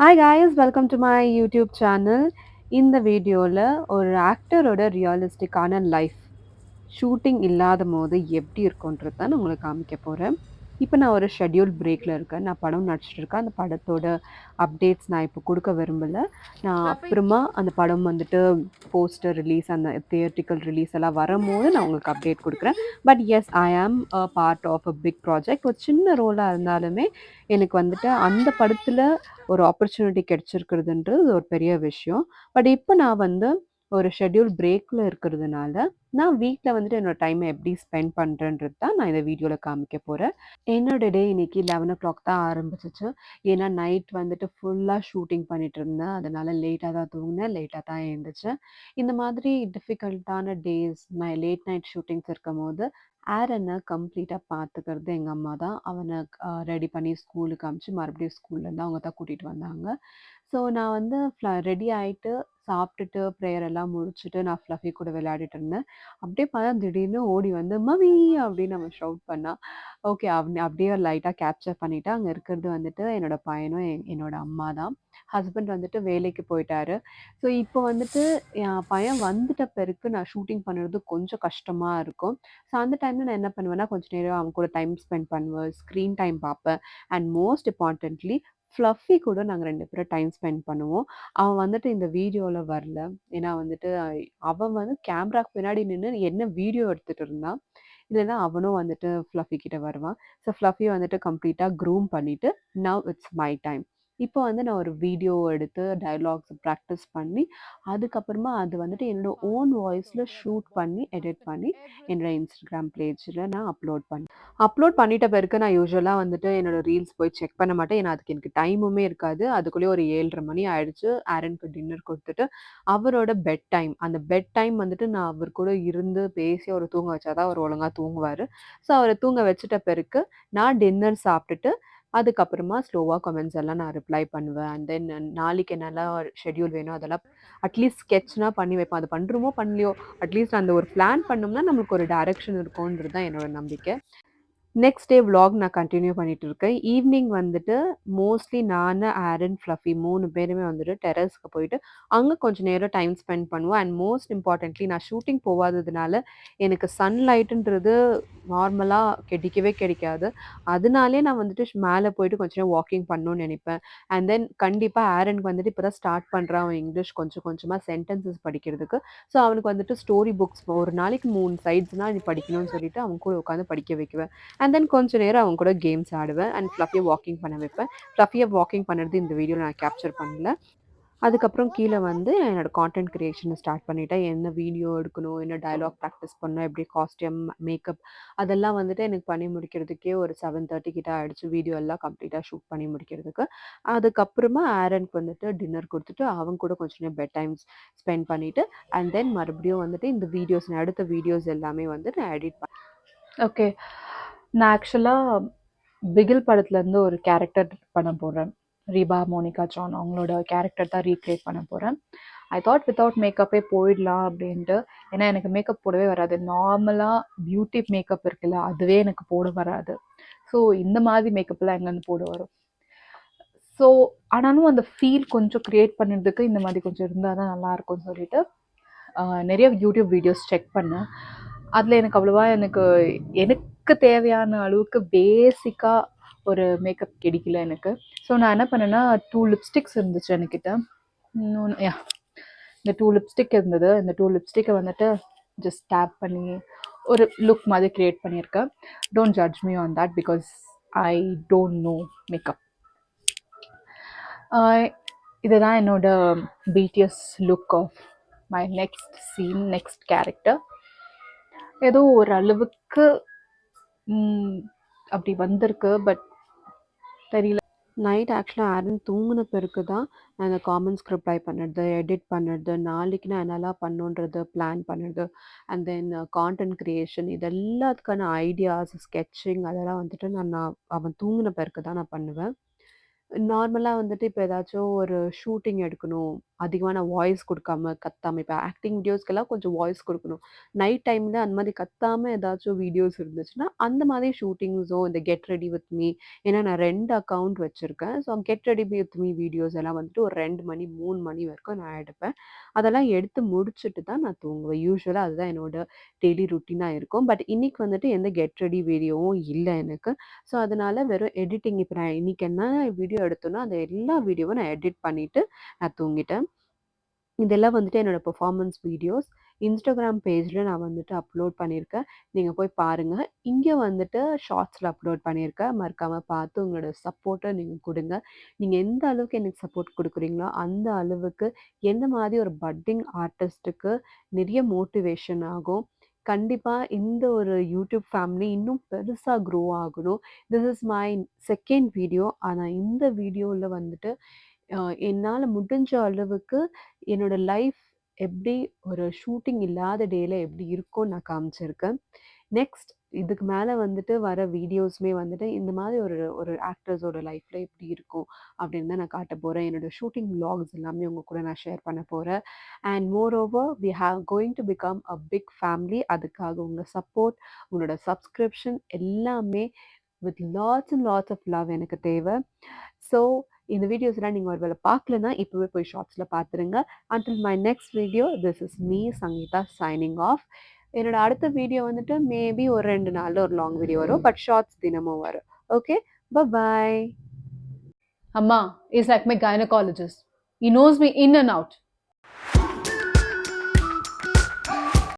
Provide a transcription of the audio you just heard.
Hi guys, welcome to my YouTube channel. இந்த வீடியோல ஒரு ஆக்டரோட ரியலிஸ்டிக்கான லைஃப் ஷூட்டிங் இல்லாதபோது எப்படி இருக்கும்ன்றது தான் நான் உங்களுக்கு காமிக்க போறேன். இப்ப நான் ஒரு ஷெட்யூல் பிரேக்ல இருக்கேன். நான் படம் நடிச்சுட்டு இருக்கேன். அந்த படத்தோட அப்டேட்ஸ் நான் இப்போ குடுக்க விரும்பல. நான் அப்புறமா அந்த படம் வந்துட்டு போஸ்டர் ரிலீஸ், அந்த தியேட்ரிக்கல் ரிலீஸ் எல்லாம் வரும்போது நான் உங்களுக்கு அப்டேட் குடுக்குறேன். But yes, I am a part of a big project. ஒரு சின்ன ரோலா இருந்தாலுமே, எனக்கு வந்துட்டு அந்த படத்துல ஒரு ஆப்பர்ச்சுனிட்டி கிடைச்சிருக்கிறதுன்றது ஒரு பெரிய விஷயம். பட் இப்ப நான் வந்து ஒரு ஷெட்யூல் பிரேக்ல இருக்கிறதுனால, நான் வீட்ல வந்துட்டு என்னோட டைம எப்படி ஸ்பெண்ட் பண்றேன்றது தான் நான் இந்த வீடியோல காமிக்க போறேன். என்னோட டே இன்னைக்கு 11:00 தான் ஆரம்பிச்சுச்சு. ஏன்னா நைட் வந்துட்டு ஃபுல்லா ஷூட்டிங் பண்ணிட்டுருந்தேன். அதனால லேட்டா தான் தூங்குனேன், லேட்டா தான் எழுந்திரிச்சேன். இந்த மாதிரி டிஃபிகல்ட்டான டேஸ், லேட் நைட் ஷூட்டிங்ஸ் இருக்கும்போது, ஆரன கம்ப்ளீட்டா பார்த்துக்கிறது எங்க அம்மா தான். அவன ரெடி பண்ணி ஸ்கூலுக்கு அனுப்பிச்சு, மறுபடியும் ஸ்கூல்லேருந்து அவங்க தான் கூட்டிட்டு வந்தாங்க. ஸோ நான் வந்து ரெடி ஆயிட்டு, சாப்பிட்டுட்டு, ப்ரேயர் எல்லாம் முடிச்சுட்டு, நான் ஃப்ளஃபி கூட விளையாடிட்டு இருந்தேன். அப்படியே பார்த்தா திடீர்னு ஓடி வந்து, "மம்மி" அப்படின்னு அவன் ஷவுட் பண்ணான். ஓகே. அப்படியே லைட்டா கேப்சர் பண்ணிட்டேன். அங்க இருக்கிறது வந்துட்டு என்னோட பையனும், என்னோட அம்மா தான். ஹஸ்பண்ட் வந்துட்டு வேலைக்கு போயிட்டாரு. ஸோ இப்போ வந்துட்டு என் பையன் வந்துட்ட பிறகு நான் ஷூட்டிங் பண்ணுறது கொஞ்சம் கஷ்டமா இருக்கும். ஸோ அந்த டைம்ல நான் என்ன பண்ணுவேன்னா, கொஞ்ச நேரம் அவன் கூட டைம் ஸ்பெண்ட் பண்ணுவேன். ஸ்க்ரீன் டைம் பார்ப்பேன். அண்ட் மோஸ்ட் இம்பார்ட்டன்ட்லி ஃப்ளஃபி கூட நாங்க 2 பேரும் டைம் ஸ்பெண்ட் பண்ணுவோம். அவன் வந்துட்டு இந்த வீடியோல வரல. ஏன்னா வந்துட்டு அவன் வந்து கேமராக்கு பின்னாடி நின்னு என்ன வீடியோ எடுத்துட்டு இருந்தான். இல்லன்னா அவனும் வந்துட்டு ஃப்ளஃபி கிட்ட வருவான். ஸோ ஃப்ளஃபிய வந்துட்டு கம்ப்ளீட்டா க்ரூம் பண்ணிட்டு, நவ் இட்ஸ் மை டைம். இப்போ வந்து நான் ஒரு வீடியோ எடுத்து டயலாக்ஸ் பிராக்டிஸ் பண்ணி, அதுக்கப்புறமா அது வந்துட்டு என்னோட ஓன் வாய்ஸ்ல ஷூட் பண்ணி, எடிட் பண்ணி என்னோட Instagram பேஜ்ல நான் அப்லோட் பண்ணேன். அப்லோட் பண்ணிட்ட பிறகு நான் யூசுவலா வந்துட்டு என்னோட ரீல்ஸ் போய் செக் பண்ண மாட்டேன். ஏன்னா, அதுக்கு எனக்கு டைமுமே இருக்காது. அதுக்குள்ளேயே ஒரு 7:30 மணி ஆயிடுச்சு. ஆரனுக்கு டின்னர் குடுத்துட்டு, அவரோட பெட் டைம். அந்த பெட் டைம் வந்துட்டு நான் அவர் கூட இருந்து பேசி அவர தூங்க வச்சா தான் அவரு ஒழுங்கா தூங்குவாரு. ஸோ, அவர தூங்க வச்சுட்ட பிறகு, நான் டின்னர் சாப்பிட்டுட்டு, அதுக்கப்புறமா ஸ்லோவா கமெண்ட்ஸ் எல்லாம் நான் ரிப்ளை பண்ணுவேன். அண்ட் தென் நாளைக்கு என்னலாம் ஷெட்யூல் வேணும் அதெல்லாம் அட்லீஸ்ட் ஸ்கெட்ச்னா பண்ணி வைப்பேன். அது பண்றோமோ, பண்ணலையோ, அட்லீஸ்ட் அந்த ஒரு பிளான் பண்ணோம்னா, நம்மளுக்கு ஒரு டைரக்ஷன் இருக்கும்ன்றது தான் என்னோட நம்பிக்கை. நெக்ஸ்ட் டே விளாக் நான் கன்டின்யூ பண்ணிட்டு இருக்கேன். ஈவ்னிங் வந்துட்டு மோஸ்ட்லி நானு, ஆரன், ஃப்ளஃபி 3 பேருமே வந்துட்டு டெர்ரஸ்க்கு போயிட்டு, அங்க கொஞ்சம் நேரம் டைம் ஸ்பெண்ட் பண்ணுவோம். அண்ட் மோஸ்ட் இம்பார்ட்டன்ட்லி நான் ஷூட்டிங் போவாததுனால, எனக்கு சன்லைட்டுன்றது நார்மலா கிடைக்கவே கிடைக்காது. அதனாலயே நான் வந்துட்டு மேல போயிட்டு கொஞ்ச நேரம் வாக்கிங் பண்ணணும்னு நெனைப்பேன். அண்ட் தென் கண்டிப்பா ஆரனுக்கு வந்துட்டு இப்ப தான் ஸ்டார்ட் பண்றான் அவன் இங்கிலீஷ் கொஞ்சம் கொஞ்சமா சென்டென்சஸ் படிக்கிறதுக்கு. ஸோ அவனுக்கு வந்துட்டு ஸ்டோரி புக்ஸ் ஒரு நாளைக்கு 3 சைட்ஸ்னா நீ படிக்கணும்னு சொல்லிட்டு, அவன் கூட உட்காந்து படிக்க வைக்குவேன். அண்ட் தென் கொஞ்ச நேரம் அவங்க கூட கேம்ஸ் ஆடுவேன். அண்ட் ஃப்ளஃபிய வாக்கிங் பண்ண வைப்பேன். ஃப்ளஃபிய வாக்கிங் பண்ணுறது இந்த வீடியோல நான் கேப்சர் பண்ணல. அதுக்கப்புறம் கீழ வந்து என்னோட கான்டென்ட் கிரியேஷன ஸ்டார்ட் பண்ணிட்டேன். என்ன வீடியோ எடுக்கணும், என்ன டயலாக் பிராக்டிஸ் பண்ணணும், எப்படி காஸ்டியூம், மேக்கப் அதெல்லாம் வந்துட்டு எனக்கு பண்ணி முடிக்கிறதுக்கே ஒரு 7:30 கிட்ட ஆயிடுச்சு. வீடியோ எல்லாம் கம்ப்ளீட்டா ஷூட் பண்ணி முடிக்கிறதுக்கு. அதுக்கப்புறமா ஆரனுக்கு வந்துட்டு டின்னர் குடுத்துட்டு, அவன் கூட கொஞ்ச நேரம் பெட் டைம் ஸ்பெண்ட் பண்ணிட்டு, அண்ட் தென் மறுபடியும் வந்துட்டு இந்த வீடியோஸ் அடுத்த வீடியோஸ் எல்லாமே வந்து நான் எடிட் ஓகே. நான் ஆக்சுவலா பிகில் படத்துலேருந்து ஒரு கேரக்டர் பண்ண போறேன். ரீபா மோனிகா சான் அவங்களோட கேரக்டர் தான் ரீக்ரியேட் பண்ண போறேன். ஐ தாட் வித்தவுட் மேக்கப்பே போயிடலாம் அப்படின்ட்டு. ஏன்னா எனக்கு மேக்கப் போடவே வராது. நார்மலா பியூட்டி மேக்கப் இருக்குல்ல, அதுவே எனக்கு போட வராது. ஸோ இந்த மாதிரி மேக்கப்லாம் எங்கேருந்து போட வரும்? ஸோ ஆனாலும் அந்த ஃபீல் கொஞ்சம் கிரியேட் பண்ணுறதுக்கு இந்த மாதிரி கொஞ்சம் இருந்தால் தான் நல்லாயிருக்கும்னு சொல்லிட்டு நிறைய யூடியூப் வீடியோஸ் செக் பண்ணேன். அதில் எனக்கு அவ்வளோவா எனக்கு எனக்கு தேவையான அளவுக்கு பேசிக்காக ஒரு மேக்கப் கிடைக்கல எனக்கு. ஸோ நான் என்ன பண்ணேன்னா 2 லிப்ஸ்டிக்ஸ் இருந்துச்சு என்கிட்ட. இன்னொன்று இந்த 2 லிப்ஸ்டிக் இருந்தது. இந்த 2 லிப்ஸ்டிக்கை வந்துட்டு ஜஸ்ட் டேப் பண்ணி ஒரு லுக் மாதிரி க்ரியேட் பண்ணியிருக்கேன். Don't judge me on that because I don't know makeup. இதுதான் என்னோட BTS look of my next scene, next character. ஏதோ ஒரு அளவுக்கு அப்படி வந்திருக்கு. பட் தெரியல. நைட் ஆக்சுவலா ஆரன் தூங்குன பிறகு தான் நான் இந்த காமெண்ட்ஸ்க்கு ரிப்ளை பண்ணுறது, எடிட் பண்ணுறது, நாளைக்கு நான் என்னலாம் பண்ணணுன்றது பிளான் பண்ணுறது, அண்ட் தென் கான்டென்ட் கிரியேஷன் இது எல்லாத்துக்கான ஐடியாஸ், ஸ்கெட்சிங் அதெல்லாம் வந்துட்டு நான் நான் அவன் தூங்குன பிறகு தான் நான் பண்ணுவேன். நார்மலா வந்துட்டு இப்ப ஏதாச்சும் ஒரு ஷூட்டிங் எடுக்கணும். அதிகமா நான் வாய்ஸ் குடுக்காம, கத்தாம இப்ப ஆக்டிங் வீடியோஸ்க்கெல்லாம் கொஞ்சம் வாய்ஸ் குடுக்கணும். நைட் டைம்ல அந்த மாரி கத்தாம ஏதாச்சும் வீடியோஸ் இருந்துச்சுன்னா, அந்த மாதிரி ஷூட்டிங்ஸோ, இந்த கெட் ரெடி வித் மீ ஏன்னா நான் 2 அக்கவுண்ட் வச்சிருக்கேன். So get ready with me videos எல்லாம் வந்துட்டு ஒரு 2 மணி, 3 மணி வரைக்கும் நான் எடுப்பேன். அதெல்லாம் எடுத்து முடிச்சுட்டு தான் நான் தூங்குவேன். யூசுவலா அதுதான் என்னோட டெய்லி ரொட்டீனா இருக்கும். பட் இன்னைக்கு வந்துட்டு எந்த கெட் ரெடி வீடியோவும் இல்ல எனக்கு. ஸோ அதனால வெறும் எடிட்டிங் இப்ப நான் இன்னைக்கு என்ன வீடியோ எடுத்தேனோ, அந்த எல்லா வீடியோவும் நான் எடிட் பண்ணிட்டு நான் தூங்கிட்டேன். இதெல்லாம் வந்துட்டு என்னோட பெர்ஃபார்மன்ஸ் வீடியோஸ். Instagram பேஜ்ல நான் வந்துட்டு அப்லோட் பண்ணியிருக்கேன். நீங்க போய் பாருங்க. இங்க வந்துட்டு ஷார்ட்ஸ்ல அப்லோட் பண்ணியிருக்கேன். மறக்காம பார்த்து உங்களோட சப்போர்ட்ட நீங்க குடுங்க. நீங்க எந்த அளவுக்கு எனக்கு சப்போர்ட் குடுக்குறீங்களோ, அந்த அளவுக்கு எந்த மாதிரி ஒரு பட்டிங் ஆர்டிஸ்ட்டுக்கு நிறைய மோட்டிவேஷன் ஆகும். கண்டிப்பா இந்த ஒரு யூடியூப் ஃபேமிலி இன்னும் பெருசா க்ரோ ஆகணும். This is my second video. ஆனா இந்த வீடியோல வந்துட்டு அ என்னால முடிஞ்ச அளவுக்கு என்னோட லைஃப் எப்படி ஒரு ஷூட்டிங் இல்லாத டேல எப்படி இருக்கும்னு நான் காமிச்சிருக்கேன். நெக்ஸ்ட் இதுக்கு மேல வந்துட்டு வர வீடியோஸ்மே வந்துட்டு இந்த மாதிரி ஒரு ஒரு ஆக்டர்ஸோட லைஃப்ல எப்படி இருக்கும் அப்படின்னு தான் நான் காட்டப் போறேன். என்னோட ஷூட்டிங் விளாக்ஸ் எல்லாமே உங்க கூட நான் ஷேர் பண்ண போறேன். And moreover we have going to become a big family. அதுக்காக உங்க சப்போர்ட், உங்களோட சப்ஸ்கிரிப்ஷன் எல்லாமே with lots and lots of love எனக்கு தேவை. ஸோ இந்த வீடியோஸ்லாம் நீங்க ஒருவேளை பார்க்கலன்னா, இப்பவே போய் ஷார்ட்ஸ்ல பார்த்துருங்க. Until my next video, this is me Sangeetha signing off. என்னோட அடுத்த வீடியோ வந்துட்டு மேபி ஒரு 2 நாள்ல ஒரு லாங் வீடியோ வரும். பட் ஷார்ட்ஸ் தினமும் வரும். Okay. Bye. Amma is like my gynecologist. He knows me in and out.